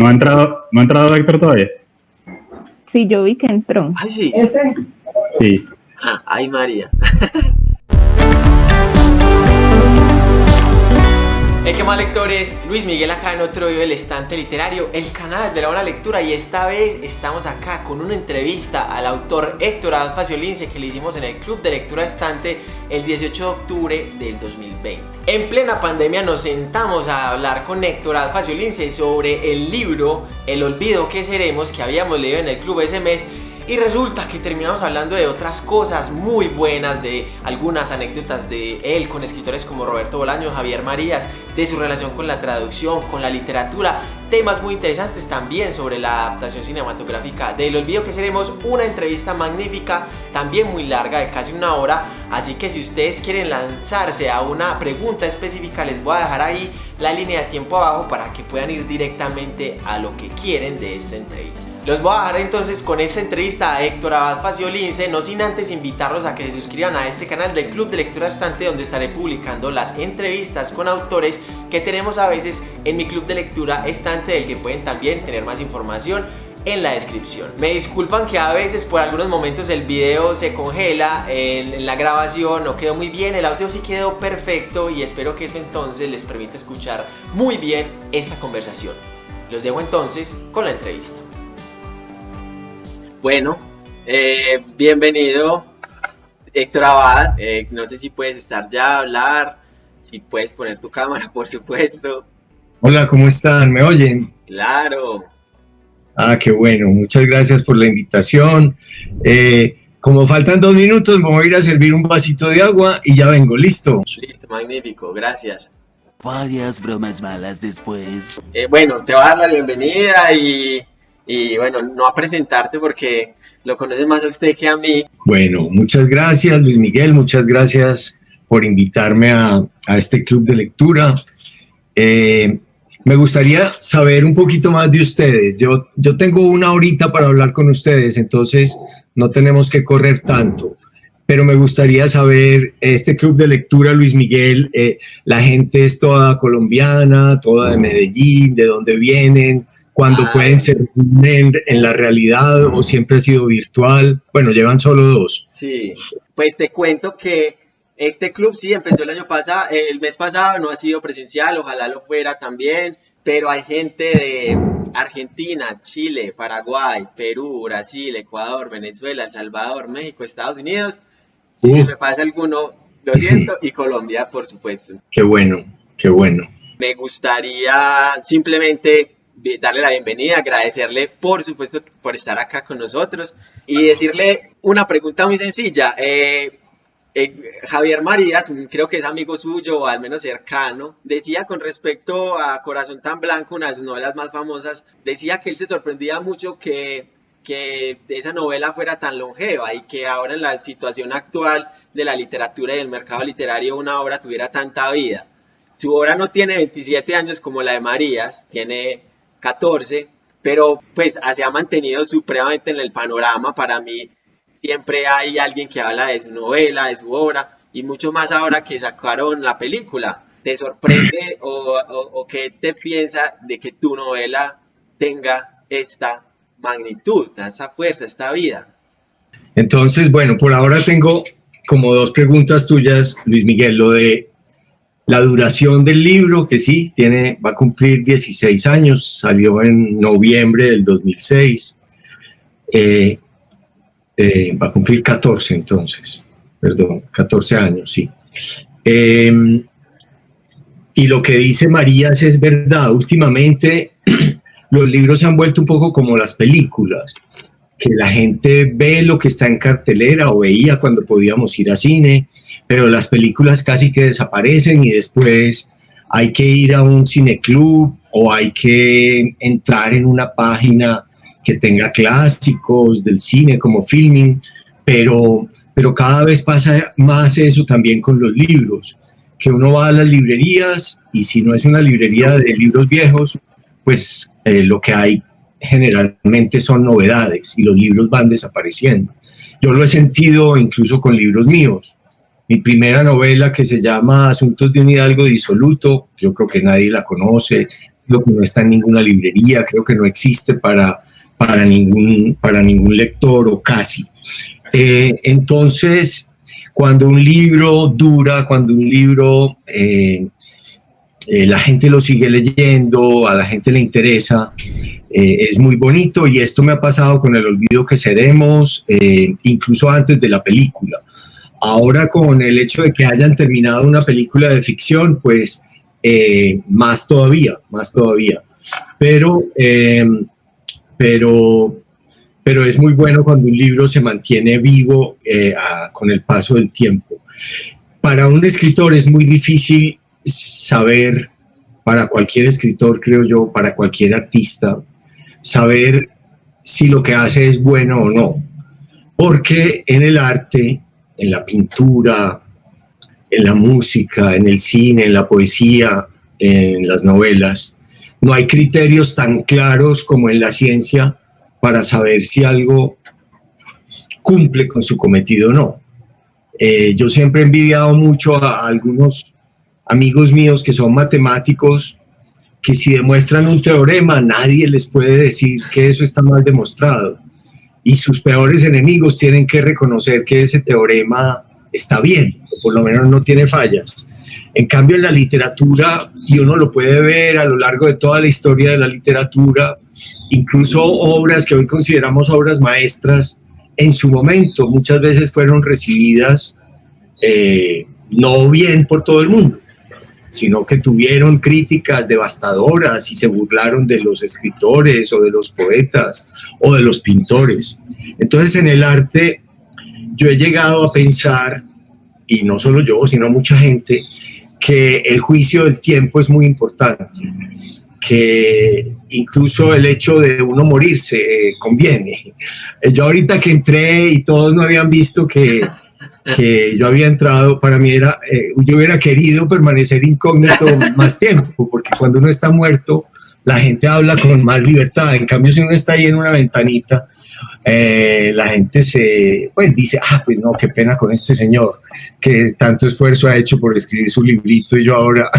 ¿No ha entrado Héctor todavía? Sí, yo vi que entró. Ay, sí. Sí. Ay, María. ¿Qué más, lectores? Luis Miguel acá en otro video del Estante Literario, el canal de la buena lectura, y esta vez estamos acá con una entrevista al autor Héctor Abad Faciolince que le hicimos en el Club de Lectura Estante el 18 de octubre del 2020. En plena pandemia nos sentamos a hablar con Héctor Abad Faciolince sobre el libro El olvido que seremos que habíamos leído en el club ese mes. Y resulta que terminamos hablando de otras cosas muy buenas, de algunas anécdotas de él con escritores como Roberto Bolaño, Javier Marías, de su relación con la traducción, con la literatura, temas muy interesantes también sobre la adaptación cinematográfica de El olvido que seremos, una entrevista magnífica, también muy larga, de casi una hora, así que si ustedes quieren lanzarse a una pregunta específica, les voy a dejar ahí la línea de tiempo abajo para que puedan ir directamente a lo que quieren de esta entrevista. Los voy a dejar entonces con esta entrevista a Héctor Abad Faciolince, no sin antes invitarlos a que se suscriban a este canal del Club de Lectura Estante, donde estaré publicando las entrevistas con autores que tenemos a veces en mi Club de Lectura Estante, del que pueden también tener más información en la descripción. Me disculpan que a veces por algunos momentos el video se congela en la grabación, no quedó muy bien, el audio sí quedó perfecto y espero que esto entonces les permita escuchar muy bien esta conversación. Los dejo entonces con la entrevista. Bueno, bienvenido Héctor Abad, no sé si puedes estar ya a hablar, si puedes poner tu cámara, por supuesto. Hola, ¿cómo están? ¿Me oyen? Claro. Qué bueno, muchas gracias por la invitación. Como faltan 2 minutos, me voy a ir a servir un vasito de agua y ya vengo, ¿listo? Listo, magnífico, gracias. Varias bromas malas después. Bueno, te voy a dar la bienvenida y bueno, no a presentarte porque lo conoce más a usted que a mí. Bueno, muchas gracias, Luis Miguel, muchas gracias por invitarme a este club de lectura. Me gustaría saber un poquito más de ustedes. Yo tengo 1 horita para hablar con ustedes, entonces no tenemos que correr tanto. Pero me gustaría saber, este club de lectura, Luis Miguel, la gente es toda colombiana, toda de Medellín, ¿de dónde vienen? ¿Cuándo pueden ser en la realidad o siempre ha sido virtual? Bueno, llevan solo 2. Sí, pues te cuento que este club sí empezó el mes pasado, no ha sido presencial, ojalá lo fuera también, pero hay gente de Argentina, Chile, Paraguay, Perú, Brasil, Ecuador, Venezuela, El Salvador, México, Estados Unidos. Si me pasa alguno, lo siento, y Colombia, por supuesto. Qué bueno, qué bueno. Me gustaría simplemente darle la bienvenida, agradecerle, por supuesto, por estar acá con nosotros y decirle una pregunta muy sencilla. Javier Marías, creo que es amigo suyo o al menos cercano, decía con respecto a Corazón tan blanco, una de sus novelas más famosas, decía que él se sorprendía mucho que esa novela fuera tan longeva y que ahora en la situación actual de la literatura y del mercado literario una obra tuviera tanta vida. Su obra no tiene 27 años como la de Marías, tiene 14, pero pues se ha mantenido supremamente en el panorama. Para mí siempre hay alguien que habla de su novela, de su obra, y mucho más ahora que sacaron la película. ¿Te sorprende o qué te piensa de que tu novela tenga esta magnitud, esa fuerza, esta vida? Entonces, bueno, por ahora tengo como 2 preguntas tuyas, Luis Miguel. Lo de la duración del libro, que sí, va a cumplir 16 años, salió en noviembre del 2006. Va a cumplir 14 entonces, perdón, 14 años, sí. Y lo que dice Marías es verdad, últimamente los libros se han vuelto un poco como las películas, que la gente ve lo que está en cartelera o veía cuando podíamos ir a cine, pero las películas casi que desaparecen y después hay que ir a un cineclub o hay que entrar en una página que tenga clásicos del cine como Filmin, pero cada vez pasa más eso también con los libros, que uno va a las librerías y si no es una librería de libros viejos, pues lo que hay generalmente son novedades y los libros van desapareciendo. Yo lo he sentido incluso con libros míos. Mi primera novela, que se llama Asuntos de un Hidalgo disoluto, yo creo que nadie la conoce, creo que no está en ninguna librería, creo que no existe para ningún lector o casi. Entonces, cuando un libro dura, cuando un libro la gente lo sigue leyendo, a la gente le interesa, es muy bonito, y esto me ha pasado con El olvido que seremos, incluso antes de la película. Ahora, con el hecho de que hayan terminado una película de ficción, pues más todavía. Pero es muy bueno cuando un libro se mantiene vivo con el paso del tiempo. Para un escritor es muy difícil saber, para cualquier escritor, creo yo, para cualquier artista, saber si lo que hace es bueno o no. Porque en el arte, en la pintura, en la música, en el cine, en la poesía, en las novelas, no hay criterios tan claros como en la ciencia para saber si algo cumple con su cometido o no. Yo siempre he envidiado mucho a algunos amigos míos que son matemáticos, que si demuestran un teorema, nadie les puede decir que eso está mal demostrado. Y sus peores enemigos tienen que reconocer que ese teorema está bien, o por lo menos no tiene fallas. En cambio, en la literatura, y uno lo puede ver a lo largo de toda la historia de la literatura, incluso obras que hoy consideramos obras maestras, en su momento muchas veces fueron recibidas no bien por todo el mundo, sino que tuvieron críticas devastadoras y se burlaron de los escritores o de los poetas o de los pintores. Entonces, en el arte yo he llegado a pensar, y no solo yo, sino mucha gente, que el juicio del tiempo es muy importante, que incluso el hecho de uno morirse conviene. Yo ahorita que entré y todos no habían visto que yo había entrado, para mí era, yo hubiera querido permanecer incógnito más tiempo, porque cuando uno está muerto, la gente habla con más libertad. En cambio, si uno está ahí en una ventanita, la gente dice, pues no, qué pena con este señor, que tanto esfuerzo ha hecho por escribir su librito, y yo ahora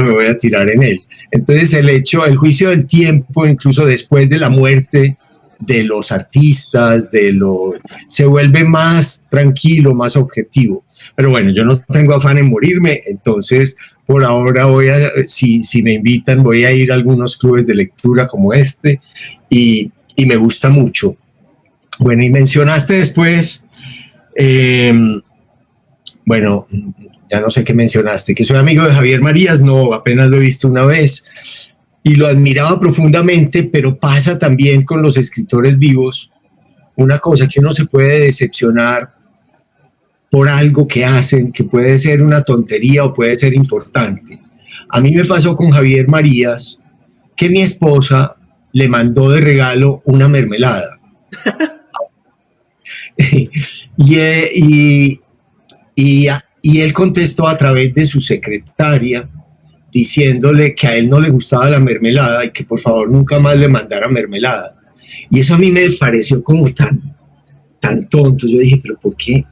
me voy a tirar en él. Entonces, el juicio del tiempo, incluso después de la muerte de los artistas, se vuelve más tranquilo, más objetivo. Pero bueno, yo no tengo afán en morirme, entonces por ahora si me invitan, voy a ir a algunos clubes de lectura como este, y me gusta mucho. Bueno, y mencionaste después, bueno, ya no sé qué mencionaste, que soy amigo de Javier Marías. No, apenas lo he visto una vez, y lo admiraba profundamente, pero pasa también con los escritores vivos una cosa, que uno se puede decepcionar por algo que hacen, que puede ser una tontería o puede ser importante. A mí me pasó con Javier Marías, que mi esposa le mandó de regalo una mermelada. y él contestó a través de su secretaria, diciéndole que a él no le gustaba la mermelada y que por favor nunca más le mandara mermelada. Y eso a mí me pareció como tan tonto. Yo dije, pero ¿por qué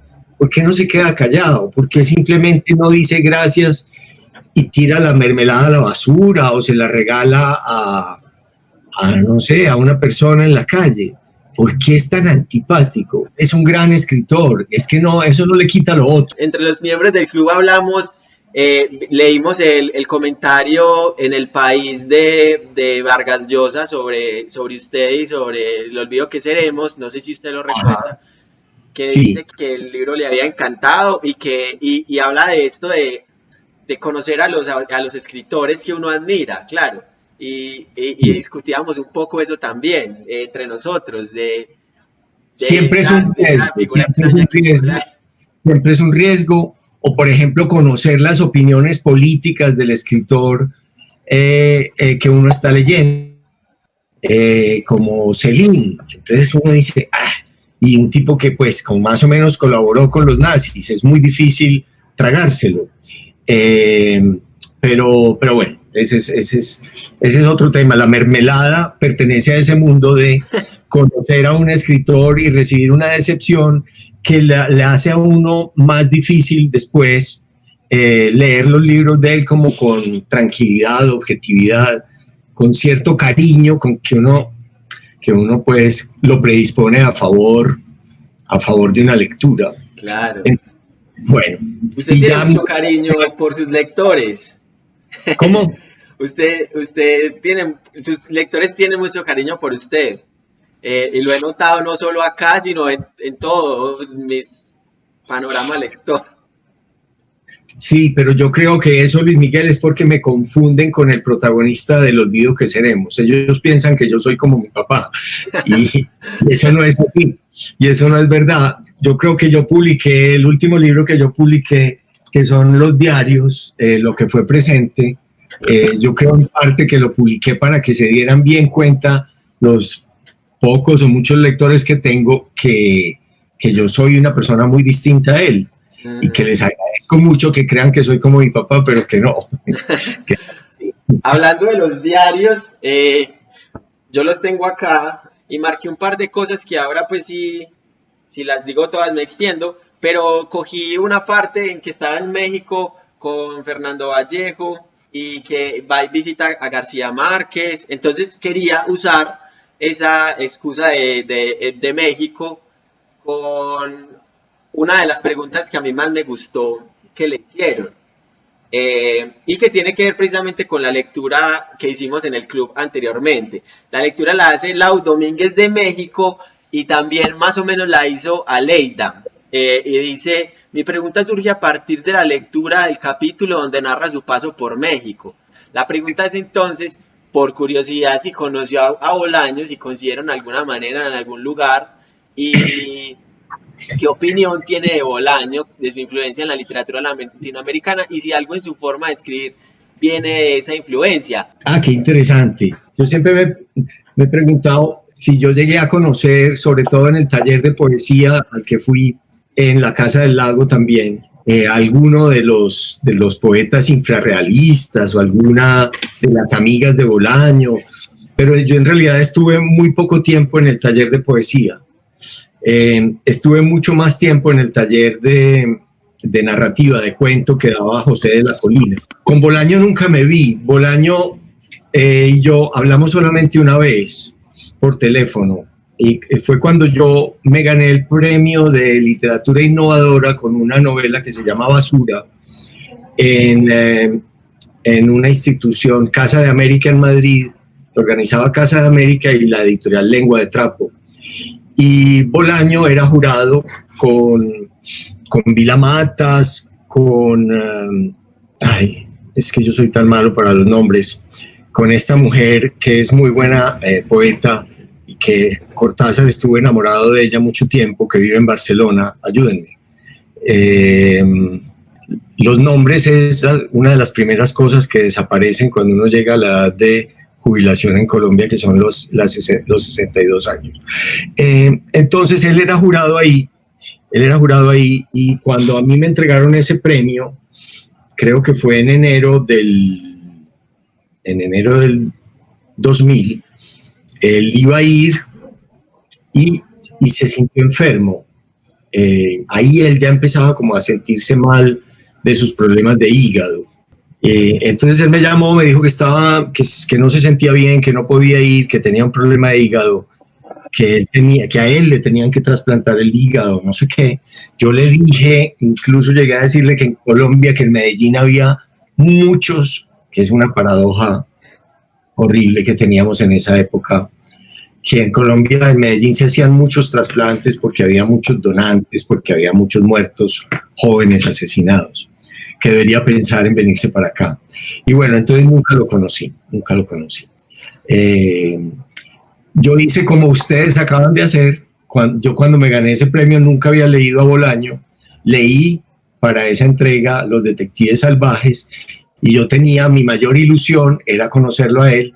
no se queda callado? ¿Por qué simplemente no dice gracias y tira la mermelada a la basura o se la regala a una persona en la calle? ¿Por qué es tan antipático? Es un gran escritor, es que no, eso no le quita lo otro. Entre los miembros del club hablamos, leímos el comentario en El País de Vargas Llosa sobre usted y sobre El olvido que seremos, no sé si usted lo recuerda, que sí. Dice que el libro le había encantado y habla de esto de conocer a los escritores que uno admira, claro, y discutíamos un poco eso también entre nosotros, siempre es un riesgo, o por ejemplo conocer las opiniones políticas del escritor que uno está leyendo, como Céline. Entonces uno dice, y un tipo que pues como más o menos colaboró con los nazis, es muy difícil tragárselo. Pero bueno, ese es otro tema. La mermelada pertenece a ese mundo de conocer a un escritor y recibir una decepción que le hace a uno más difícil después leer los libros de él como con tranquilidad, objetividad, con cierto cariño, con que uno pues lo predispone a favor de una lectura. Claro. Bueno. Usted tiene mucho cariño por sus lectores. ¿Cómo? Sus lectores tienen mucho cariño por usted. Y lo he notado no solo acá, sino en todo mis panorama lector. Sí, pero yo creo que eso, Luis Miguel, es porque me confunden con el protagonista del Olvido que seremos. Ellos piensan que yo soy como mi papá y eso no es así, y eso no es verdad. Yo creo que yo publiqué, el último libro que yo publiqué, que son los diarios, lo que fue presente, yo creo en parte que lo publiqué para que se dieran bien cuenta los pocos o muchos lectores que tengo que yo soy una persona muy distinta a él. Y que les agradezco mucho que crean que soy como mi papá, pero que no. Sí. Hablando de los diarios, yo los tengo acá y marqué un par de cosas que ahora pues si las digo todas me extiendo, pero cogí una parte en que estaba en México con Fernando Vallejo y que va y visita a García Márquez, entonces quería usar esa excusa de México con una de las preguntas que a mí más me gustó que le hicieron y que tiene que ver precisamente con la lectura que hicimos en el club anteriormente. La lectura la hace Lau Domínguez de México y también más o menos la hizo Aleida. Y dice, mi pregunta surge a partir de la lectura del capítulo donde narra su paso por México. La pregunta es entonces, por curiosidad, si conoció a Bolaños, si coincidieron de alguna manera en algún lugar y qué opinión tiene de Bolaño, de su influencia en la literatura latinoamericana y si algo en su forma de escribir viene de esa influencia. Ah, qué interesante. Yo siempre me he preguntado si yo llegué a conocer, sobre todo en el taller de poesía al que fui en la Casa del Lago también, alguno de los poetas infrarrealistas o alguna de las amigas de Bolaño, pero yo en realidad estuve muy poco tiempo en el taller de poesía. Estuve mucho más tiempo en el taller de narrativa, de cuento que daba José de la Colina. Con Bolaño nunca me vi. Bolaño y yo hablamos solamente una vez por teléfono y fue cuando yo me gané el premio de literatura innovadora con una novela que se llama Basura en una institución, Casa de América en Madrid, organizaba Casa de América y la editorial Lengua de Trapo. Y Bolaño era jurado con Vila Matas, es que yo soy tan malo para los nombres, con esta mujer que es muy buena poeta y que Cortázar estuvo enamorado de ella mucho tiempo, que vive en Barcelona, ayúdenme. Los nombres es una de las primeras cosas que desaparecen cuando uno llega a la edad de jubilación en Colombia, que son los 62 años. Entonces él era jurado ahí y cuando a mí me entregaron ese premio, creo que fue en enero del 2000, él iba a ir y se sintió enfermo. Ahí él ya empezaba como a sentirse mal de sus problemas de hígado. Entonces él me llamó, me dijo que no se sentía bien, que no podía ir, que tenía un problema de hígado, que a él le tenían que trasplantar el hígado, no sé qué. Yo le dije, incluso llegué a decirle que en Colombia, que en Medellín había muchos, que es una paradoja horrible que teníamos en esa época, que en Colombia, en Medellín se hacían muchos trasplantes porque había muchos donantes, porque había muchos muertos jóvenes asesinados, que debería pensar en venirse para acá. Y bueno, entonces nunca lo conocí. Yo hice como ustedes acaban de hacer. Yo cuando me gané ese premio nunca había leído a Bolaño. Leí para esa entrega Los Detectives Salvajes y yo tenía mi mayor ilusión, era conocerlo a él.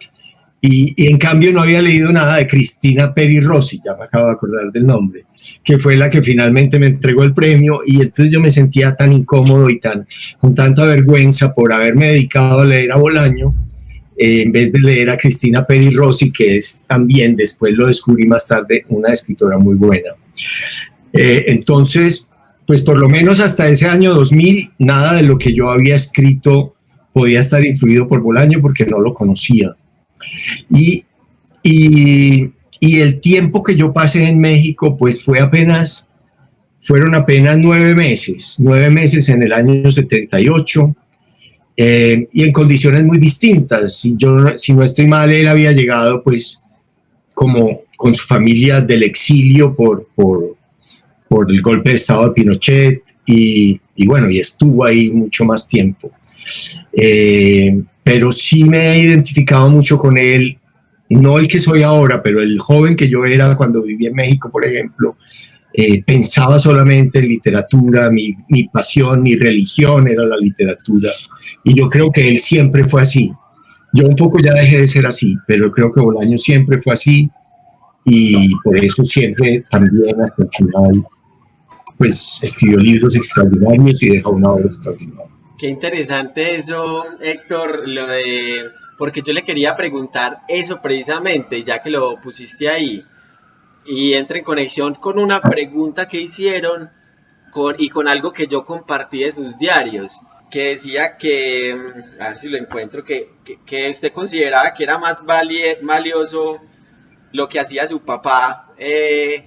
Y en cambio no había leído nada de Cristina Peri Rossi, ya me acabo de acordar del nombre, que fue la que finalmente me entregó el premio, y entonces yo me sentía tan incómodo y con tanta vergüenza por haberme dedicado a leer a Bolaño, en vez de leer a Cristina Peri Rossi, que es también, después lo descubrí más tarde, una escritora muy buena. Entonces pues por lo menos hasta ese año 2000, nada de lo que yo había escrito podía estar influido por Bolaño porque no lo conocía. Y el tiempo que yo pasé en México, pues fueron apenas 9 meses en el año 78, y en condiciones muy distintas. Si no estoy mal, él había llegado pues como con su familia del exilio por el golpe de estado de Pinochet y bueno, y estuvo ahí mucho más tiempo. Pero sí me he identificado mucho con él, no el que soy ahora, pero el joven que yo era cuando viví en México, por ejemplo. Pensaba solamente en literatura, mi pasión, mi religión era la literatura, y yo creo que él siempre fue así. Yo un poco ya dejé de ser así, pero creo que Bolaño siempre fue así, y por eso siempre también hasta el final pues escribió libros extraordinarios y dejó una obra extraordinaria. Qué interesante eso, Héctor, porque yo le quería preguntar eso precisamente, ya que lo pusiste ahí, y entra en conexión con una pregunta que hicieron y con algo que yo compartí de sus diarios, que decía que, a ver si lo encuentro, que usted consideraba que era más valioso lo que hacía su papá, que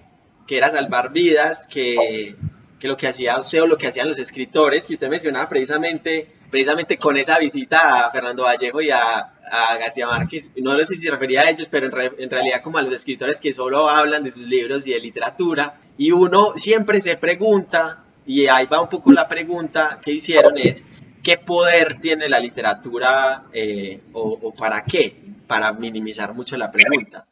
era salvar vidas, que lo que hacía usted o lo que hacían los escritores, que usted mencionaba precisamente con esa visita a Fernando Vallejo y a García Márquez. No sé si se refería a ellos, pero en realidad como a los escritores que solo hablan de sus libros y de literatura. Y uno siempre se pregunta, y ahí va un poco la pregunta que hicieron, es ¿qué poder tiene la literatura o para qué? Para minimizar mucho la pregunta.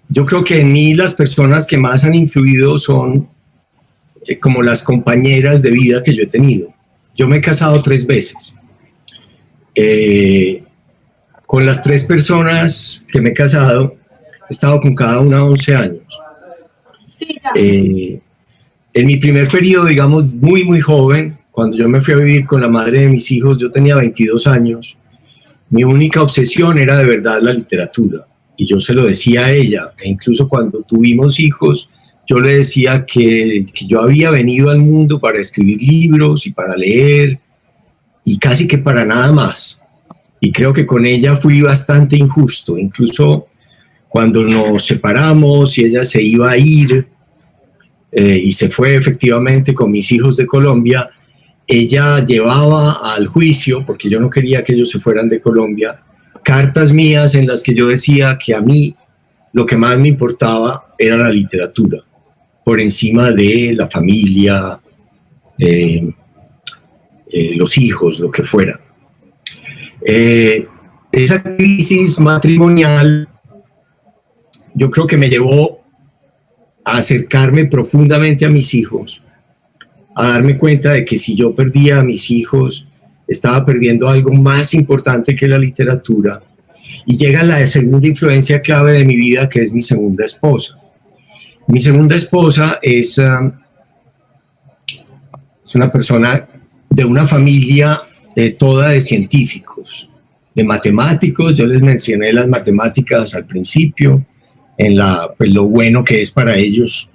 Yo creo que en mí las personas que más han influido son como las compañeras de vida que yo he tenido. Yo me he casado 3 veces. Con las 3 personas que me he casado, he estado con cada una 11 años. En mi primer periodo, digamos, muy, muy joven, cuando yo me fui a vivir con la madre de mis hijos, yo tenía 22 años. Mi única obsesión era de verdad la literatura. Y yo se lo decía a ella. E incluso cuando tuvimos hijos, yo le decía que yo había venido al mundo para escribir libros y para leer, y casi que para nada más. Y creo que con ella fui bastante injusto. Incluso cuando nos separamos y ella se iba a ir, y se fue efectivamente con mis hijos de Colombia, ella llevaba al juicio, porque yo no quería que ellos se fueran de Colombia, cartas mías en las que yo decía que a mí lo que más me importaba era la literatura, por encima de la familia, los hijos, lo que fuera. Esa crisis matrimonial yo creo que me llevó a acercarme profundamente a mis hijos, a darme cuenta de que si yo perdía a mis hijos, estaba perdiendo algo más importante que la literatura. Y llega la segunda influencia clave de mi vida, que es mi segunda esposa. Mi segunda esposa es una persona de una familia toda de científicos, de matemáticos. Yo les mencioné las matemáticas al principio, pues lo bueno que es para ellos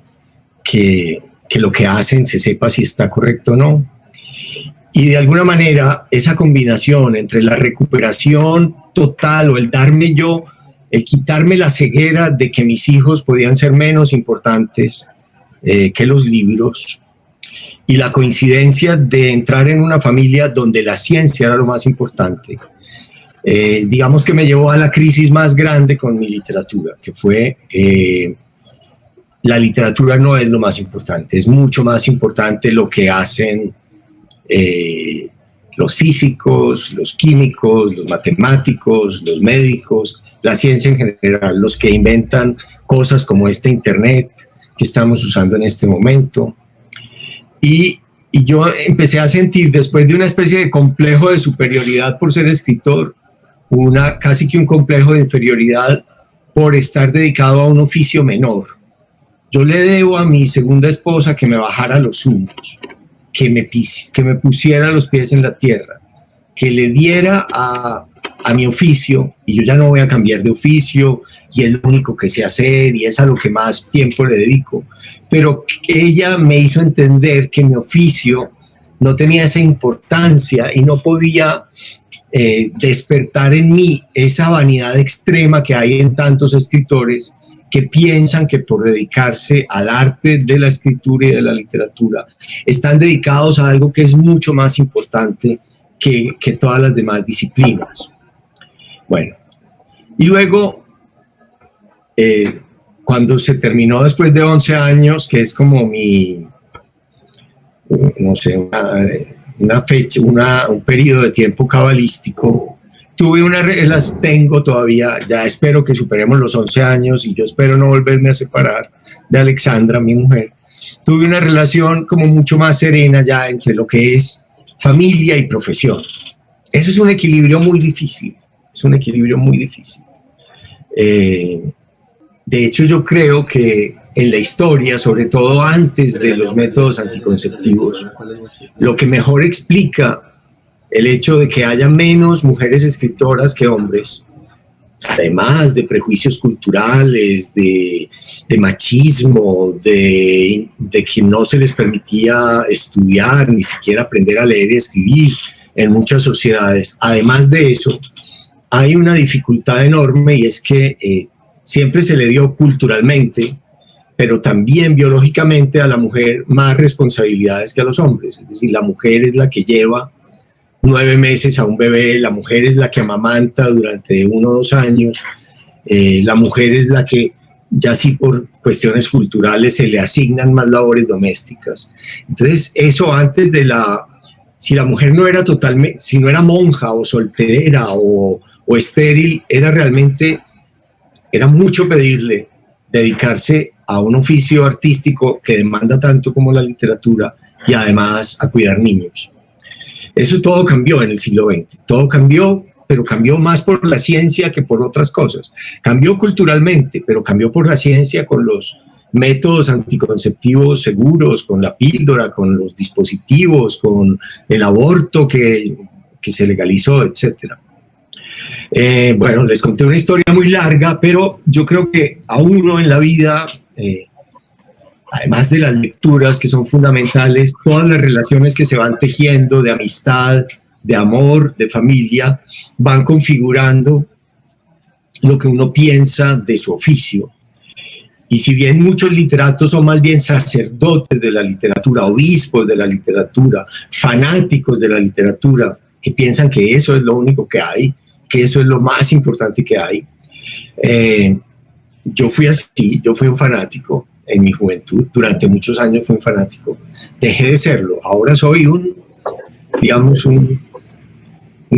que lo que hacen se sepa si está correcto o no. Y de alguna manera esa combinación entre la recuperación total o el quitarme la ceguera de que mis hijos podían ser menos importantes que los libros, y la coincidencia de entrar en una familia donde la ciencia era lo más importante, digamos que me llevó a la crisis más grande con mi literatura, que fue la literatura no es lo más importante, es mucho más importante lo que hacen los físicos, los químicos, los matemáticos, los médicos, la ciencia en general, los que inventan cosas como este internet que estamos usando en este momento. Y yo empecé a sentir, después de una especie de complejo de superioridad por ser escritor, casi que un complejo de inferioridad por estar dedicado a un oficio menor. Yo le debo a mi segunda esposa que me bajara los humos, que me pusiera los pies en la tierra, que le diera a a mi oficio, y yo ya no voy a cambiar de oficio, y es lo único que sé hacer, y es a lo que más tiempo le dedico. Pero ella me hizo entender que mi oficio no tenía esa importancia y no podía despertar en mí esa vanidad extrema que hay en tantos escritores que piensan que por dedicarse al arte de la escritura y de la literatura están dedicados a algo que es mucho más importante que todas las demás disciplinas. Bueno, y luego, cuando se terminó después de 11 años, que es como mi, no sé, una fecha, un periodo de tiempo cabalístico, las tengo todavía, ya espero que superemos los 11 años y yo espero no volverme a separar de Alexandra, mi mujer. Tuve una relación como mucho más serena ya entre lo que es familia y profesión. Eso es un equilibrio muy difícil, es un equilibrio muy difícil. De hecho, yo creo que en la historia, sobre todo antes de los métodos anticonceptivos, lo que mejor explica el hecho de que haya menos mujeres escritoras que hombres, además de prejuicios culturales, de machismo, de que no se les permitía estudiar, ni siquiera aprender a leer y escribir en muchas sociedades. Además de eso, hay una dificultad enorme, y es que siempre se le dio culturalmente, pero también biológicamente, a la mujer más responsabilidades que a los hombres. Es decir, la mujer es la que lleva 9 meses a un bebé, la mujer es la que amamanta durante 1 o 2 años, la mujer es la que, ya sí por cuestiones culturales, se le asignan más labores domésticas. Entonces, eso antes de si la mujer no era totalmente, si no era monja o soltera o estéril, era mucho pedirle dedicarse a un oficio artístico que demanda tanto como la literatura, y además a cuidar niños. Eso todo cambió en el siglo XX, todo cambió, pero cambió más por la ciencia que por otras cosas. Cambió culturalmente, pero cambió por la ciencia, con los métodos anticonceptivos seguros, con la píldora, con los dispositivos, con el aborto que se legalizó, etc. Bueno, les conté una historia muy larga, pero yo creo que a uno en la vida, además de las lecturas que son fundamentales, todas las relaciones que se van tejiendo de amistad, de amor, de familia, van configurando lo que uno piensa de su oficio. Y si bien muchos literatos son más bien sacerdotes de la literatura, obispos de la literatura, fanáticos de la literatura, que piensan que eso es lo único que hay, que eso es lo más importante que hay, yo fui así, yo fui un fanático en mi juventud, durante muchos años fui un fanático, dejé de serlo, ahora soy un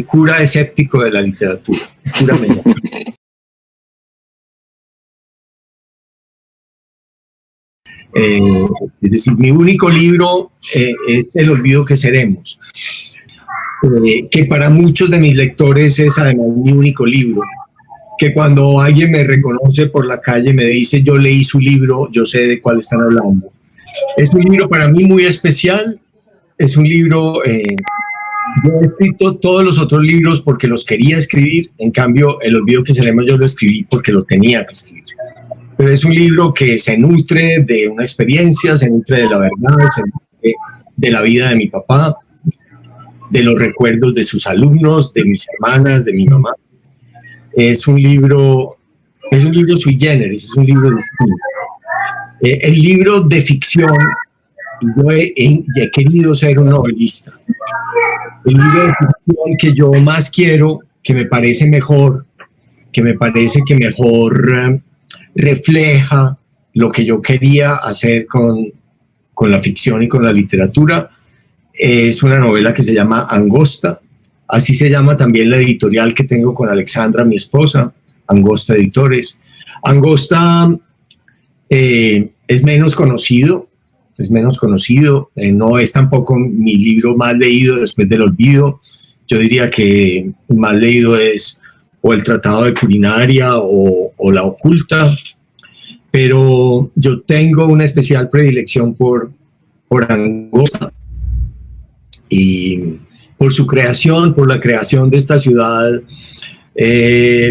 cura escéptico de la literatura, puramente. Es decir, mi único libro es El olvido que seremos, que para muchos de mis lectores es además mi único libro, que cuando alguien me reconoce por la calle, me dice yo leí su libro, yo sé de cuál están hablando. Es un libro para mí muy especial, es un libro, yo he escrito todos los otros libros porque los quería escribir, en cambio El olvido que seremos yo lo escribí porque lo tenía que escribir. Pero es un libro que se nutre de una experiencia, se nutre de la verdad, se nutre de la vida de mi papá, de los recuerdos de sus alumnos, de mis hermanas, de mi mamá. Es un libro sui generis, es un libro distinto. El libro de ficción, yo he querido ser un novelista. El libro de ficción que yo más quiero, que me parece mejor, que mejor refleja lo que yo quería hacer con la ficción y con la literatura, es una novela que se llama Angosta. Así se llama también la editorial que tengo con Alexandra, mi esposa, Angosta Editores. Angosta es menos conocido, no es tampoco mi libro más leído después del olvido. Yo diría que más leído es o el Tratado de Culinaria o La Oculta, pero yo tengo una especial predilección por Angosta y por su creación, por la creación de esta ciudad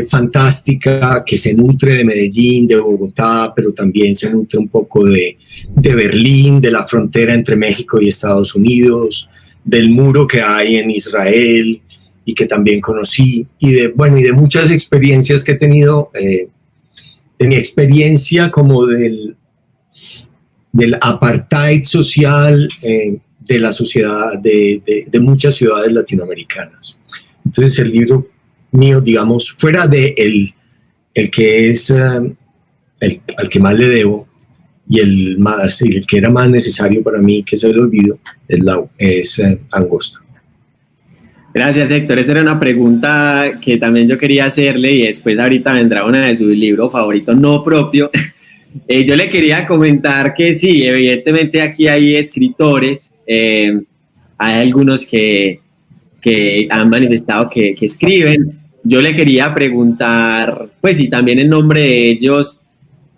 fantástica, que se nutre de Medellín, de Bogotá, pero también se nutre un poco de Berlín, de la frontera entre México y Estados Unidos, del muro que hay en Israel y que también conocí, y de muchas experiencias que he tenido, de mi experiencia como del apartheid social de la sociedad de muchas ciudades latinoamericanas. Entonces el libro mío, digamos, fuera de el que es al que más le debo y el que era más necesario para mí, que es el olvido, es Angosto. Gracias, Héctor. Esa era una pregunta que también yo quería hacerle, y después ahorita vendrá una de sus libros favoritos no propio. Yo le quería comentar que sí, evidentemente aquí hay escritores, hay algunos que han manifestado que escriben. Yo le quería preguntar, pues, y también en nombre de ellos,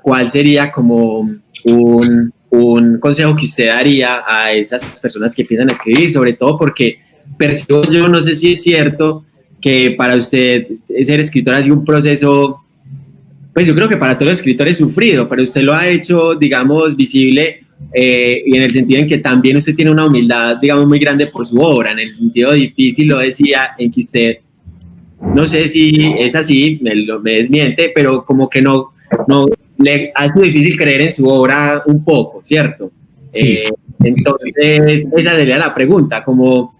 ¿cuál sería como un consejo que usted daría a esas personas que piensan escribir? Sobre todo porque percibo yo, no sé si es cierto, que para usted ser escritor ha sido un proceso, pues yo creo que para todos los escritores sufrido, pero usted lo ha hecho, digamos, visible, y en el sentido en que también usted tiene una humildad, digamos, muy grande por su obra, en el sentido difícil, lo decía, en que usted, no sé si es así, me desmiente, pero como que no le ha sido difícil creer en su obra un poco, ¿cierto? Sí. Entonces, esa sería la pregunta, como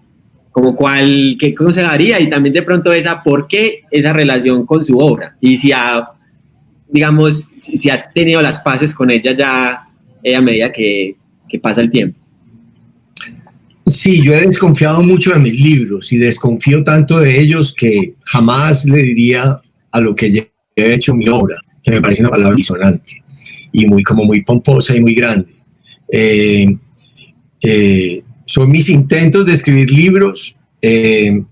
qué consejo daría, y también de pronto por qué esa relación con su obra, y si ha tenido las paces con ella ya a medida que pasa el tiempo. Sí, yo he desconfiado mucho de mis libros y desconfío tanto de ellos que jamás le diría a lo que yo he hecho mi obra, que me parece una palabra disonante y muy pomposa y muy grande. Son mis intentos de escribir libros. En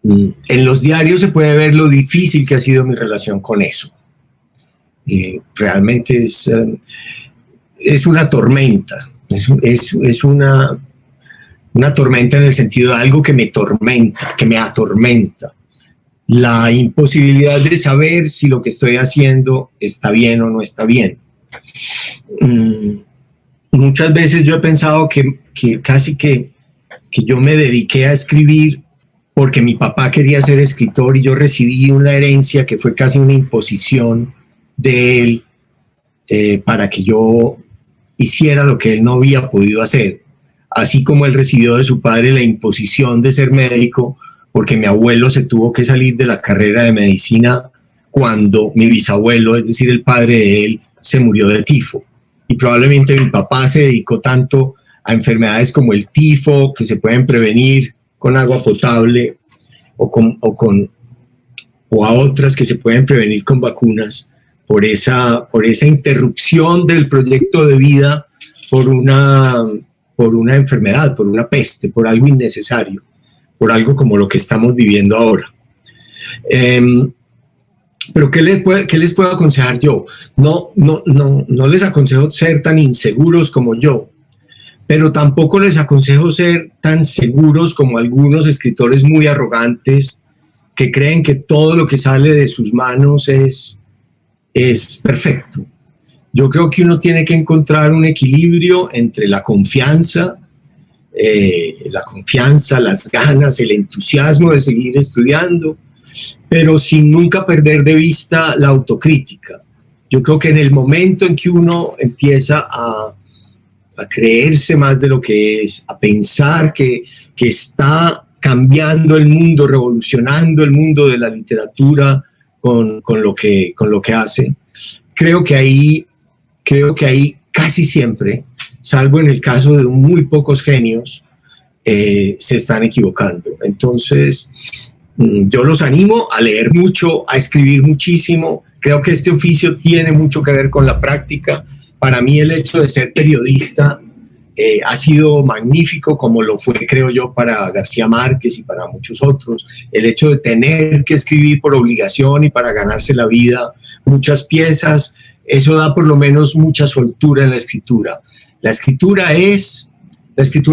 los diarios se puede ver lo difícil que ha sido mi relación con eso. Realmente es una tormenta. Es una tormenta en el sentido de algo que me tormenta, que me atormenta. La imposibilidad de saber si lo que estoy haciendo está bien o no está bien. Muchas veces yo he pensado que casi que yo me dediqué a escribir porque mi papá quería ser escritor y yo recibí una herencia que fue casi una imposición de él para que yo hiciera lo que él no había podido hacer, así como él recibió de su padre la imposición de ser médico, porque mi abuelo se tuvo que salir de la carrera de medicina cuando mi bisabuelo, es decir, el padre de él, se murió de tifo. Y probablemente mi papá se dedicó tanto a enfermedades como el tifo, que se pueden prevenir con agua potable, o a otras que se pueden prevenir con vacunas, por esa interrupción del proyecto de vida por una enfermedad, por una peste, por algo innecesario, por algo como lo que estamos viviendo ahora. Pero ¿qué les puedo aconsejar yo? No les aconsejo ser tan inseguros como yo, pero tampoco les aconsejo ser tan seguros como algunos escritores muy arrogantes que creen que todo lo que sale de sus manos es perfecto. Yo creo que uno tiene que encontrar un equilibrio entre la confianza, las ganas, el entusiasmo de seguir estudiando, pero sin nunca perder de vista la autocrítica. Yo creo que en el momento en que uno empieza a creerse más de lo que es, a pensar que está cambiando el mundo, revolucionando el mundo de la literatura con lo que hace, creo que ahí casi siempre, salvo en el caso de muy pocos genios, se están equivocando. Entonces, yo los animo a leer mucho, a escribir muchísimo. Creo que este oficio tiene mucho que ver con la práctica. Para mí el hecho de ser periodista ha sido magnífico, como lo fue, creo yo, para García Márquez y para muchos otros. El hecho de tener que escribir por obligación y para ganarse la vida muchas piezas, eso da por lo menos mucha soltura en la escritura. La escritura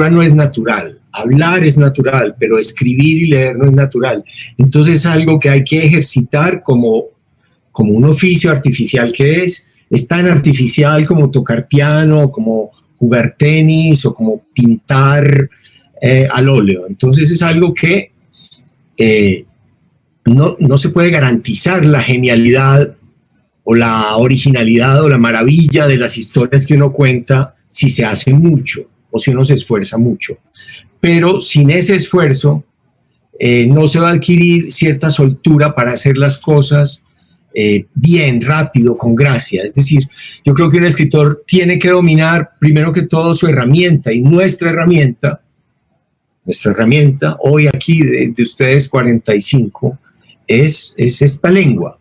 no es natural. Hablar es natural, pero escribir y leer no es natural. Entonces es algo que hay que ejercitar como un oficio artificial que es tan artificial como tocar piano, como jugar tenis o como pintar al óleo. Entonces es algo que no se puede garantizar la genialidad o la originalidad o la maravilla de las historias que uno cuenta si se hace mucho o si uno se esfuerza mucho. Pero sin ese esfuerzo no se va a adquirir cierta soltura para hacer las cosas bien, rápido, con gracia. Es decir, yo creo que un escritor tiene que dominar primero que todo su herramienta, y nuestra herramienta hoy aquí de ustedes 45 es esta lengua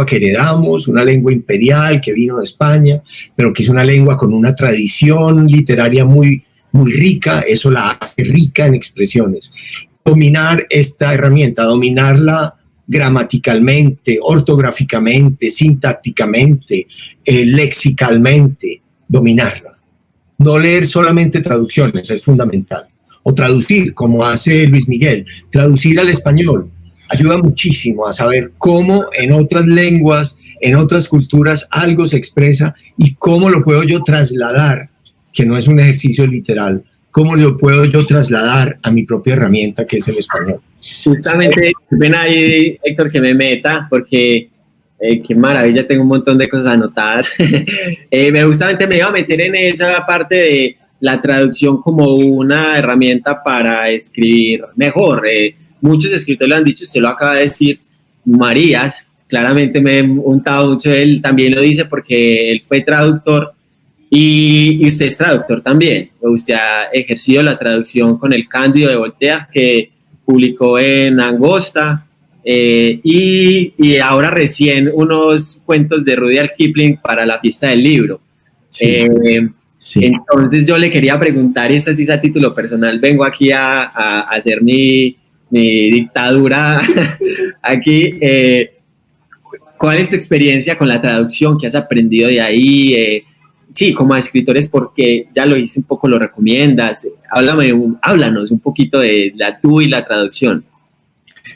que heredamos, una lengua imperial que vino de España, pero que es una lengua con una tradición literaria muy, muy rica. Eso la hace rica en expresiones. Dominar esta herramienta, dominarla gramaticalmente, ortográficamente, sintácticamente, lexicalmente, dominarla. No leer solamente traducciones, es fundamental. O traducir, como hace Luis Miguel, traducir al español ayuda muchísimo a saber cómo en otras lenguas, en otras culturas algo se expresa y cómo lo puedo yo trasladar, que no es un ejercicio literal, cómo lo puedo yo trasladar a mi propia herramienta, que es el español. Justamente, ven ahí, Héctor, que me meta, porque qué maravilla, tengo un montón de cosas anotadas. Justamente me iba a meter en esa parte de la traducción como una herramienta para escribir mejor. Muchos escritores lo han dicho, usted lo acaba de decir, Marías, claramente me he untado mucho, él también lo dice porque él fue traductor y usted es traductor también. Usted ha ejercido la traducción con El Cándido de Voltaire, que publicó en Angosta, y ahora recién unos cuentos de Rudyard Kipling para la fiesta del libro. Sí. Sí. Entonces yo le quería preguntar, y esta sí es a título personal, vengo aquí a hacer mi dictadura aquí. ¿Cuál es tu experiencia con la traducción? ¿Qué has aprendido de ahí? Sí, como escritores, porque ya lo hice un poco, lo recomiendas. Háblanos un poquito de tú y la traducción.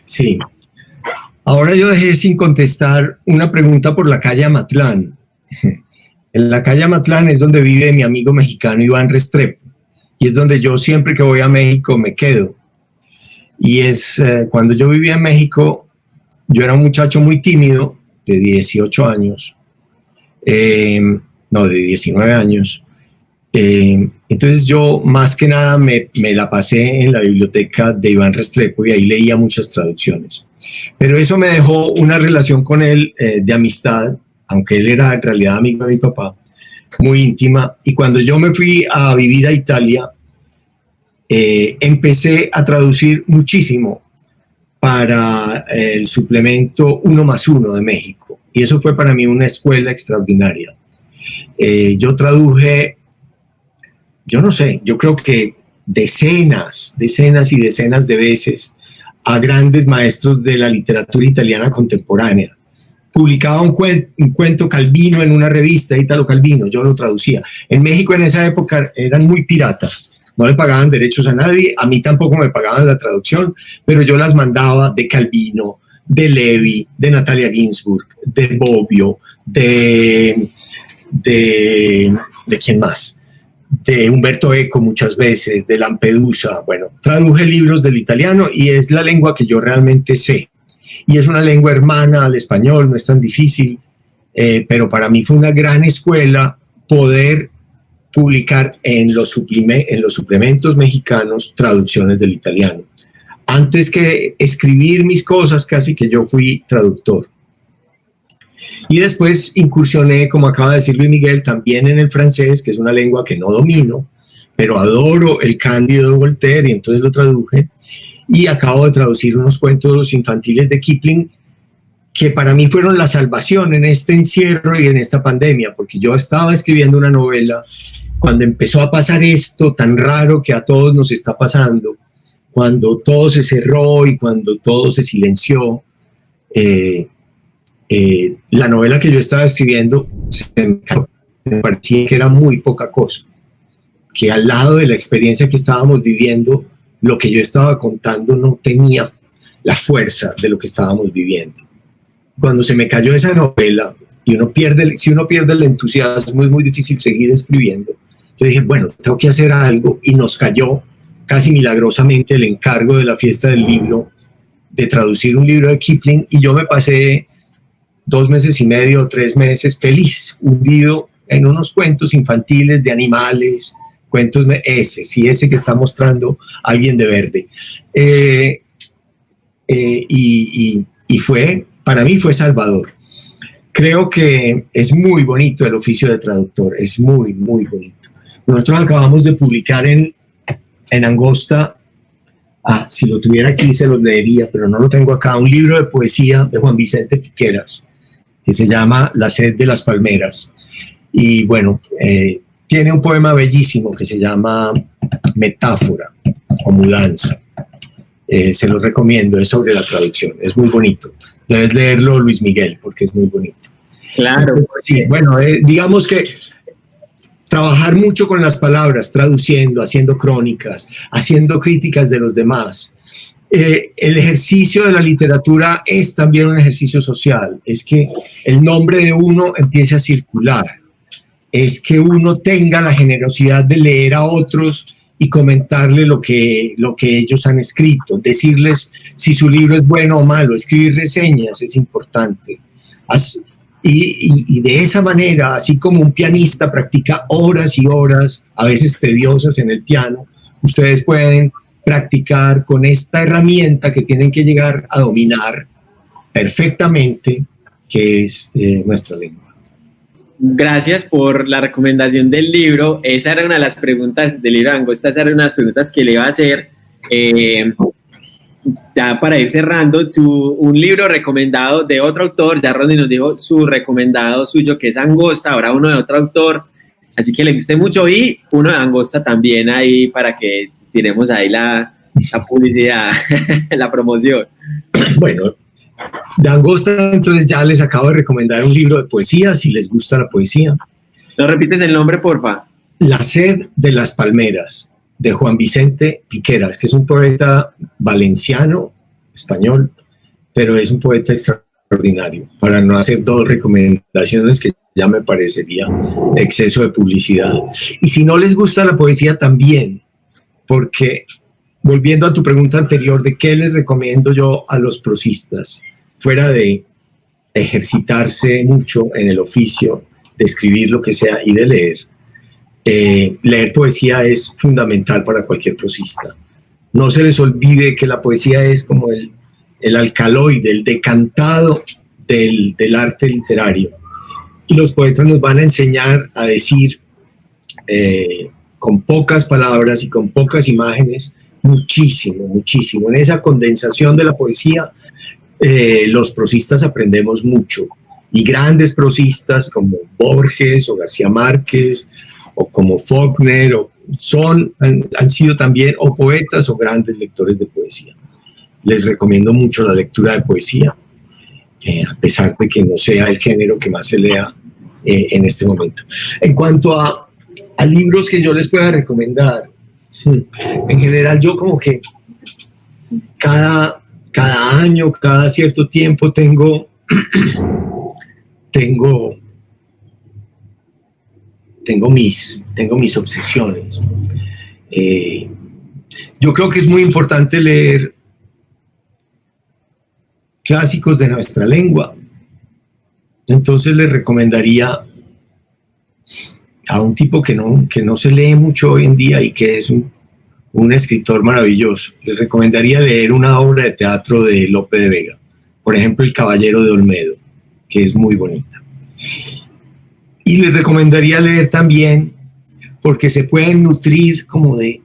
Sí. Ahora yo dejé sin contestar una pregunta por la calle Amatlán. En la calle Amatlán es donde vive mi amigo mexicano Iván Restrepo, y es donde yo siempre que voy a México me quedo. Y es cuando yo vivía en México, yo era un muchacho muy tímido, de 18 años, de 19 años. Entonces yo más que nada me la pasé en la biblioteca de Iván Restrepo y ahí leía muchas traducciones. Pero eso me dejó una relación con él de amistad, aunque él era en realidad amigo de mi papá, muy íntima. Y cuando yo me fui a vivir a Italia, empecé a traducir muchísimo para el suplemento 1+1 de México. Y eso fue para mí una escuela extraordinaria. Yo traduje, yo no sé, yo creo que decenas y decenas de veces a grandes maestros de la literatura italiana contemporánea. Publicaba un cuento Calvino en una revista, Italo Calvino, yo lo traducía. En México en esa época eran muy piratas, no le pagaban derechos a nadie, a mí tampoco me pagaban la traducción, pero yo las mandaba de Calvino, de Levi, de Natalia Ginsburg, de Bobbio, de quién más, de Umberto Eco muchas veces, de Lampedusa. Bueno, traduje libros del italiano y es la lengua que yo realmente sé. Y es una lengua hermana al español, no es tan difícil, pero para mí fue una gran escuela poder publicar en los suplementos mexicanos traducciones del italiano. Antes que escribir mis cosas, casi que yo fui traductor. Y después incursioné, como acaba de decir Luis Miguel, también en el francés, que es una lengua que no domino, pero adoro El Cándido de Voltaire, y entonces lo traduje. Y acabo de traducir unos cuentos infantiles de Kipling que para mí fueron la salvación en este encierro y en esta pandemia, porque yo estaba escribiendo una novela cuando empezó a pasar esto tan raro que a todos nos está pasando, cuando todo se cerró y cuando todo se silenció. La novela que yo estaba escribiendo me parecía que era muy poca cosa, que al lado de la experiencia que estábamos viviendo lo que yo estaba contando no tenía la fuerza de lo que estábamos viviendo. Cuando se me cayó esa novela, y si uno pierde el entusiasmo, es muy difícil seguir escribiendo. Yo dije, bueno, tengo que hacer algo, y nos cayó casi milagrosamente el encargo de la fiesta del libro de traducir un libro de Kipling, y yo me pasé 2 meses y medio, 3 meses feliz, hundido en unos cuentos infantiles de animales, cuentos, ese que está mostrando Alguien de Verde. Y para mí fue salvador. Creo que es muy bonito el oficio de traductor, es muy, muy bonito. Nosotros acabamos de publicar en Angosta, si lo tuviera aquí se los leería, pero no lo tengo acá, un libro de poesía de Juan Vicente Piqueras, que se llama La sed de las palmeras. Y bueno, tiene un poema bellísimo que se llama Metáfora o Mudanza. Se lo recomiendo, es sobre la traducción, es muy bonito. Debes leerlo, Luis Miguel, porque es muy bonito. Claro. Sí, bueno, digamos que trabajar mucho con las palabras, traduciendo, haciendo crónicas, haciendo críticas de los demás. El ejercicio de la literatura es también un ejercicio social, es que el nombre de uno empiece a circular, es que uno tenga la generosidad de leer a otros y comentarle lo que ellos han escrito, decirles si su libro es bueno o malo, escribir reseñas es importante. Y de esa manera, así como un pianista practica horas y horas, a veces tediosas en el piano, ustedes pueden practicar con esta herramienta que tienen que llegar a dominar perfectamente, que es nuestra lengua. Gracias por la recomendación del libro. Esa era una de las preguntas del libro de Angosta, esa era una de las preguntas que le iba a hacer. Ya para ir cerrando, un libro recomendado de otro autor, ya Rodney nos dijo su recomendado suyo, que es Angosta, ahora uno de otro autor, así que le guste mucho, y uno de Angosta también ahí para que tiremos ahí la publicidad, la promoción. Bueno, de Angosta, entonces ya les acabo de recomendar un libro de poesía, si les gusta la poesía. ¿No repites el nombre, porfa? La sed de las palmeras, de Juan Vicente Piqueras, que es un poeta valenciano, español, pero es un poeta extraordinario. Para no hacer 2 recomendaciones que ya me parecería exceso de publicidad. Y si no les gusta la poesía también, porque volviendo a tu pregunta anterior de qué les recomiendo yo a los prosistas, fuera de ejercitarse mucho en el oficio, de escribir lo que sea y de leer, leer poesía es fundamental para cualquier prosista. No se les olvide que la poesía es como el alcaloide, el decantado del arte literario. Y los poetas nos van a enseñar a decir con pocas palabras y con pocas imágenes muchísimo, muchísimo. En esa condensación de la poesía, los prosistas aprendemos mucho. Y grandes prosistas como Borges o García Márquez o como Faulkner han sido también o poetas o grandes lectores de poesía. Les recomiendo mucho la lectura de poesía, a pesar de que no sea el género que más se lea en este momento. En cuanto a libros que yo les pueda recomendar, en general yo como que cada año, cada cierto tiempo tengo mis obsesiones. Yo creo que es muy importante leer clásicos de nuestra lengua. Entonces les recomendaría a un tipo que no se lee mucho hoy en día y que es un escritor maravilloso. Les recomendaría leer una obra de teatro de Lope de Vega, por ejemplo El Caballero de Olmedo, que es muy bonita. Y les recomendaría leer también, porque se pueden nutrir como de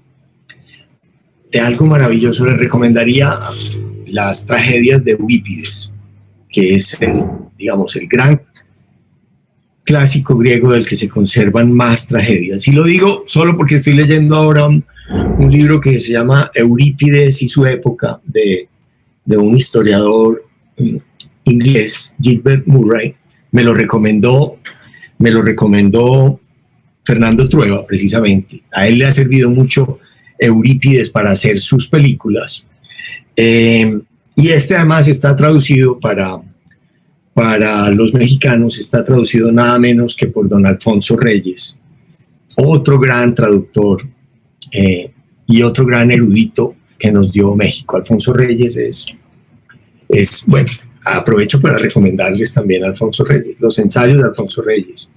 algo maravilloso, les recomendaría las tragedias de Eurípides, que es el gran clásico griego del que se conservan más tragedias. Y lo digo solo porque estoy leyendo ahora un libro que se llama Eurípides y su época, de un historiador inglés, Gilbert Murray. Me lo recomendó Fernando Trueba, precisamente. A él le ha servido mucho Eurípides para hacer sus películas. Y este además está traducido para los mexicanos, está traducido nada menos que por don Alfonso Reyes, otro gran traductor y otro gran erudito que nos dio México. Alfonso Reyes es bueno, aprovecho para recomendarles también a Alfonso Reyes, los ensayos de Alfonso Reyes,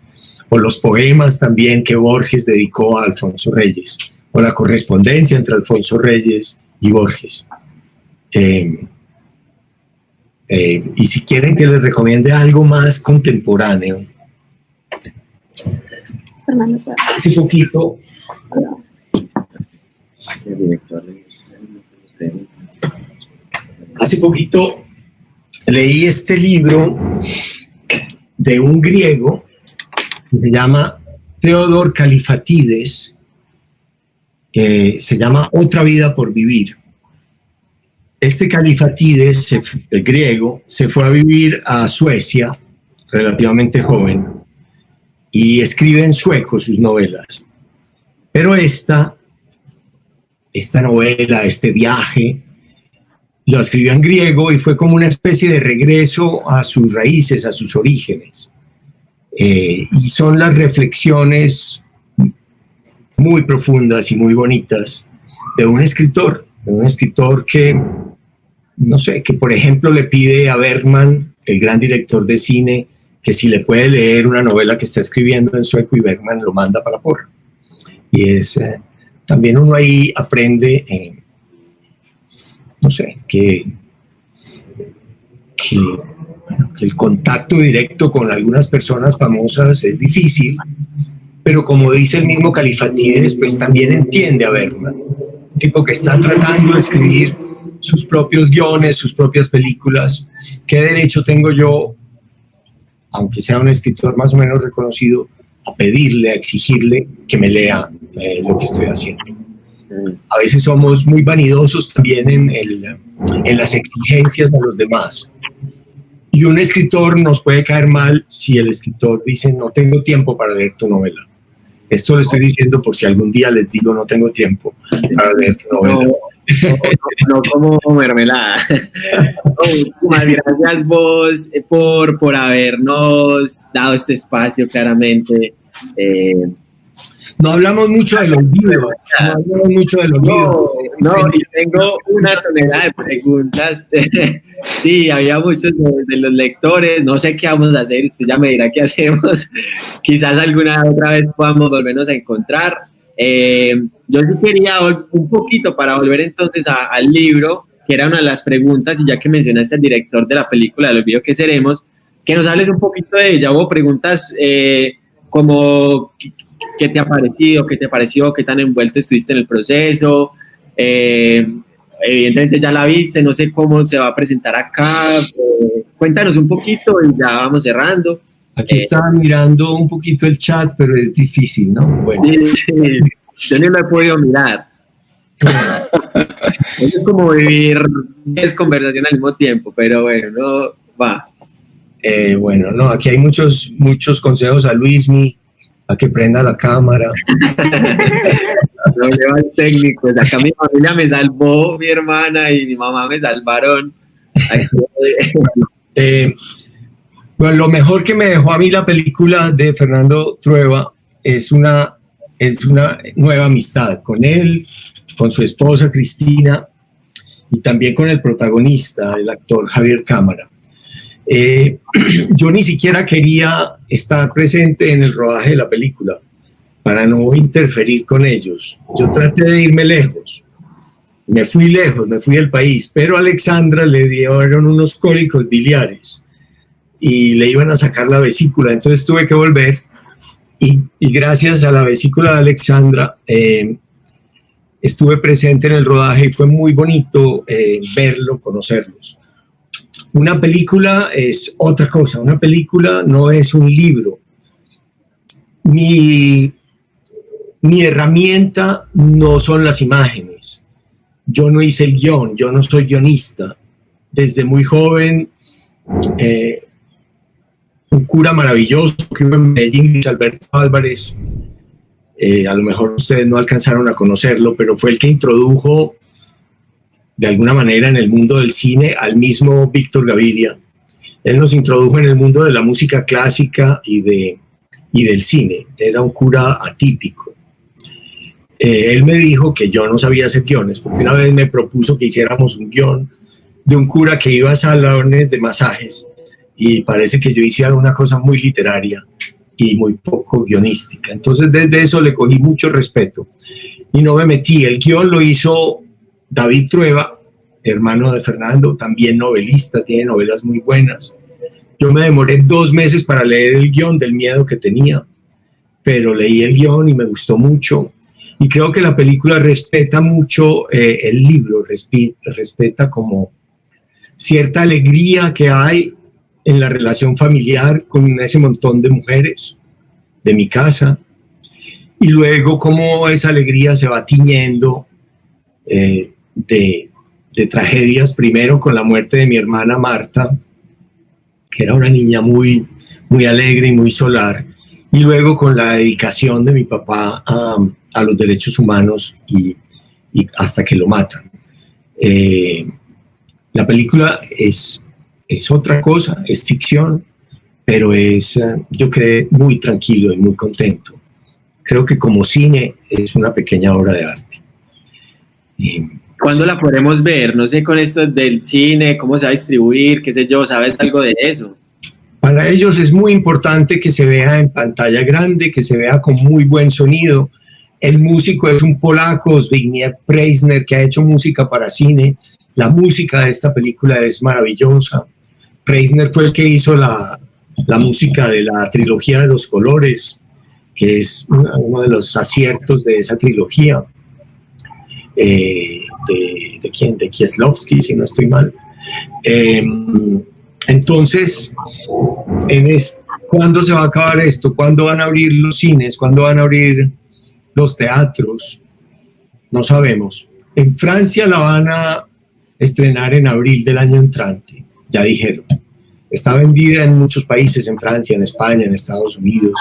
o los poemas también que Borges dedicó a Alfonso Reyes, o la correspondencia entre Alfonso Reyes y Borges. Y si quieren que les recomiende algo más contemporáneo, hace poquito leí este libro de un griego que se llama Theodor Kalifatides, se llama Otra vida por vivir. Este Kalifatides, el griego, se fue a vivir a Suecia, relativamente joven, y escribe en sueco sus novelas. Pero esta novela, este viaje, lo escribió en griego y fue como una especie de regreso a sus raíces, a sus orígenes. Y son las reflexiones muy profundas y muy bonitas de un escritor que, no sé, que por ejemplo le pide a Bergman, el gran director de cine, que si le puede leer una novela que está escribiendo en sueco, y Bergman lo manda para la porra. Y también uno ahí aprende, no sé, que el contacto directo con algunas personas famosas es difícil, pero como dice el mismo Kalifatides, pues también entiende a Bergman, un tipo que está tratando de escribir sus propios guiones, sus propias películas. ¿Qué derecho tengo yo, aunque sea un escritor más o menos reconocido, a pedirle, a exigirle que me lea lo que estoy haciendo? A veces somos muy vanidosos también en las exigencias de los demás. Y un escritor nos puede caer mal si el escritor dice: no tengo tiempo para leer tu novela. Esto lo estoy diciendo por si algún día les digo: no tengo tiempo para leer tu novela. No como mermelada. Muchas gracias vos por habernos dado este espacio, claramente. No hablamos mucho del olvido. No, y tengo una tonelada de preguntas. Sí, había muchos de los lectores. No sé qué vamos a hacer. Usted ya me dirá qué hacemos. Quizás alguna otra vez podamos volvernos a encontrar. Yo sí quería un poquito para volver entonces al libro, que era una de las preguntas, y ya que mencionaste al director de la película del olvido, ¿qué seremos? Que nos hables un poquito de ella. Hubo preguntas como ¿qué te ha parecido? ¿Qué te pareció? ¿Qué tan envuelto estuviste en el proceso? Evidentemente ya la viste, no sé cómo se va a presentar acá. Cuéntanos un poquito y ya vamos cerrando. Aquí estaba mirando un poquito el chat, pero es difícil, ¿no? Bueno. Sí, yo no lo he podido mirar. Es como vivir 10 conversaciones al mismo tiempo, pero bueno, no va. Bueno, no, aquí hay muchos consejos a Luismi, a que prenda la cámara. No lleva el técnico. Acá mi familia me salvó, mi hermana y mi mamá me salvaron. Bueno, lo mejor que me dejó a mí la película de Fernando Trueba es una nueva amistad con él, con su esposa Cristina y también con el protagonista, el actor Javier Cámara. Yo ni siquiera quería estar presente en el rodaje de la película para no interferir con ellos. Yo traté de irme lejos. Me fui lejos, me fui del país, pero a Alexandra le dieron unos cólicos biliares y le iban a sacar la vesícula, entonces tuve que volver y gracias a la vesícula de Alexandra estuve presente en el rodaje y fue muy bonito verlo, conocerlos. Una película es otra cosa, una película no es un libro. Mi herramienta no son las imágenes. Yo no hice el guión, yo no soy guionista. Desde muy joven, un cura maravilloso que hubo en Medellín, Luis Alberto Álvarez, A lo mejor ustedes no alcanzaron a conocerlo, pero fue el que introdujo de alguna manera en el mundo del cine al mismo Víctor Gaviria. Él nos introdujo en el mundo de la música clásica y del cine. Era un cura atípico. Él me dijo que yo no sabía hacer guiones, porque una vez me propuso que hiciéramos un guión de un cura que iba a salones de masajes, y parece que yo hice una cosa muy literaria y muy poco guionística. Entonces desde eso le cogí mucho respeto y no me metí. El guión lo hizo David Trueba, hermano de Fernando, también novelista, tiene novelas muy buenas. Yo me demoré 2 meses para leer el guión del miedo que tenía, pero leí el guión y me gustó mucho. Y creo que la película respeta mucho el libro, respeta como cierta alegría que hay en la relación familiar con ese montón de mujeres de mi casa, y luego cómo esa alegría se va tiñendo de tragedias, primero con la muerte de mi hermana Marta, que era una niña muy, muy alegre y muy solar, y luego con la dedicación de mi papá a los derechos humanos y hasta que lo matan. La película es otra cosa, es ficción, pero yo quedé muy tranquilo y muy contento. Creo que como cine es una pequeña obra de arte. ¿Cuándo la podremos ver? No sé, con esto del cine, cómo se va a distribuir, qué sé yo, ¿sabes algo de eso? Para ellos es muy importante que se vea en pantalla grande, que se vea con muy buen sonido. El músico es un polaco, Zbigniew Preisner, que ha hecho música para cine. La música de esta película es maravillosa. Preisner fue el que hizo la música de la trilogía de los colores, que es uno de los aciertos de esa trilogía. ¿De quién? De Kieslowski, si no estoy mal. Entonces, ¿cuándo se va a acabar esto? ¿Cuándo van a abrir los cines? ¿Cuándo van a abrir los teatros? No sabemos. En Francia la van a estrenar en abril del año entrante, ya dijeron. Está vendida en muchos países, en Francia, en España, en Estados Unidos,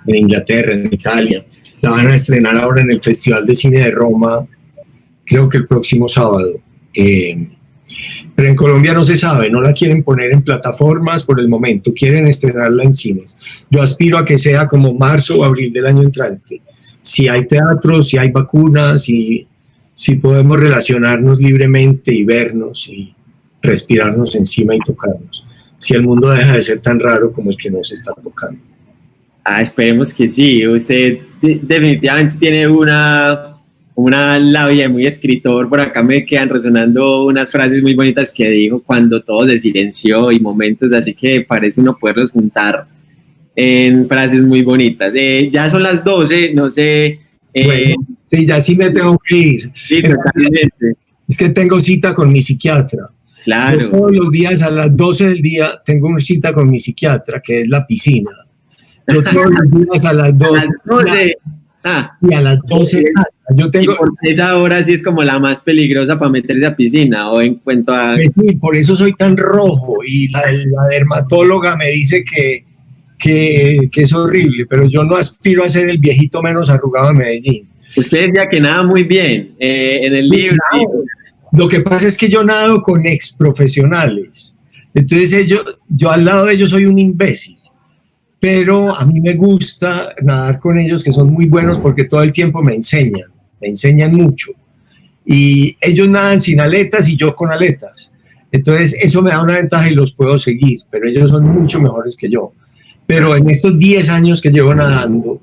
en Inglaterra, en Italia. La van a estrenar ahora en el Festival de Cine de Roma, creo que el próximo sábado. Pero en Colombia no se sabe, no la quieren poner en plataformas por el momento, quieren estrenarla en cines. Yo aspiro a que sea como marzo o abril del año entrante. Si hay teatro, si hay vacunas, si podemos relacionarnos libremente y vernos y respirarnos encima y tocarnos. Si el mundo deja de ser tan raro como el que nos está tocando. Esperemos que sí. Usted definitivamente tiene una labia muy escritor. Por acá me quedan resonando unas frases muy bonitas que dijo cuando todo se silenció y momentos así que parece uno poderlos juntar en frases muy bonitas. Ya son las 12, no sé. Bueno, sí, ya sí me tengo que ir. Sí, totalmente. Es que tengo cita con mi psiquiatra. Claro. Yo todos los días a las 12 del día tengo una cita con mi psiquiatra, que es la piscina. Yo todos los días a las 12. Y a las 12. Yo tengo. Y por esa hora sí es como la más peligrosa para meterse a piscina, o en cuanto a. Pues sí, por eso soy tan rojo. Y la dermatóloga me dice que es horrible, pero yo no aspiro a ser el viejito menos arrugado de Medellín. Usted decía que nada muy bien en el libro. Lo que pasa es que yo nado con ex profesionales. Entonces yo al lado de ellos soy un imbécil. Pero a mí me gusta nadar con ellos, que son muy buenos porque todo el tiempo me enseñan mucho. Y ellos nadan sin aletas y yo con aletas. Entonces eso me da una ventaja y los puedo seguir, pero ellos son mucho mejores que yo. Pero en estos 10 años que llevo nadando,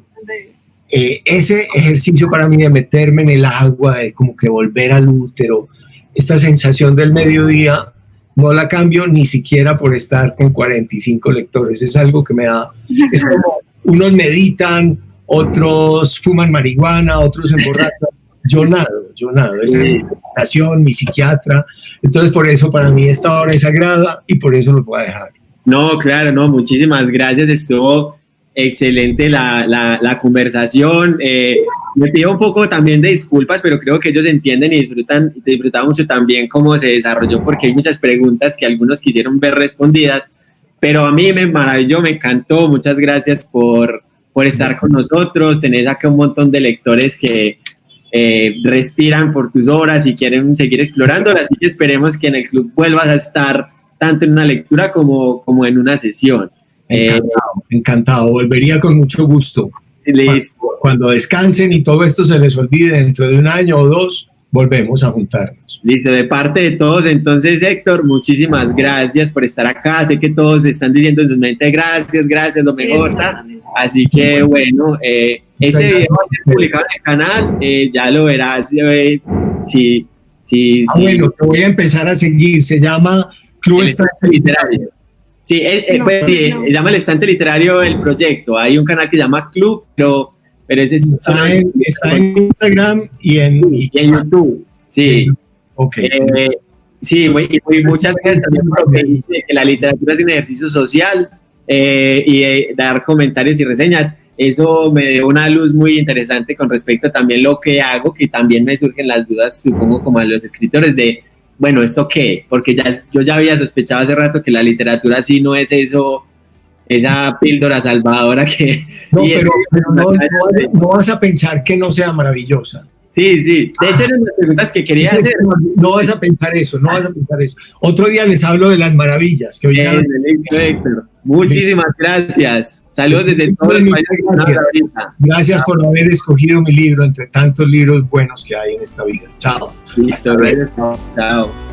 ese ejercicio para mí de meterme en el agua, de como que volver al útero, esta sensación del mediodía, no la cambio ni siquiera por estar con 45 lectores. Es algo que me da, es como unos meditan, otros fuman marihuana, otros se emborrachan. Yo nado, esa es mi meditación, mi psiquiatra. Entonces por eso para mí esta hora es sagrada y por eso lo voy a dejar. No, claro, no, muchísimas gracias, estuvo excelente la conversación. Me pido un poco también de disculpas, pero creo que ellos entienden y disfrutan mucho también cómo se desarrolló, porque hay muchas preguntas que algunos quisieron ver respondidas, pero a mí me maravilló, me encantó. Muchas gracias por por estar con nosotros. Tenés acá un montón de lectores que respiran por tus obras y quieren seguir explorándolas, así que esperemos que en el club vuelvas a estar tanto en una lectura como en una sesión. Encantado, volvería con mucho gusto. Listo. Cuando descansen y todo esto se les olvide, dentro de 1 año o 2, volvemos a juntarnos. Listo, de parte de todos, entonces, Héctor, muchísimas gracias por estar acá. Sé que todos están diciendo en sus mentes gracias, lo mejor. Así que, bueno, este video va a ser publicado en el canal, ya lo verás. Sí. Bueno, te voy a empezar a seguir, se llama Club Estante Literario. Sí, se llama El Estante Literario el proyecto. Hay un canal que se llama Club, pero ese está en Instagram y en YouTube. Sí. Okay. Sí, muchas gracias también por lo que dijiste, que la literatura es un ejercicio social y dar comentarios y reseñas. Eso me dio una luz muy interesante con respecto a también lo que hago, que también me surgen las dudas, supongo, como a los escritores de, bueno, ¿esto qué? Porque yo ya había sospechado hace rato que la literatura sí no es eso, esa píldora salvadora que... No, pero no vas a pensar que no sea maravillosa. Sí. De hecho, eran las preguntas que quería hacer. No vas a pensar eso. Otro día les hablo de las maravillas. Que hoy Héctor. Muchísimas gracias. Saludos desde todo el país. Gracias por haber escogido mi libro entre tantos libros buenos que hay en esta vida. Chao. Listo, chao.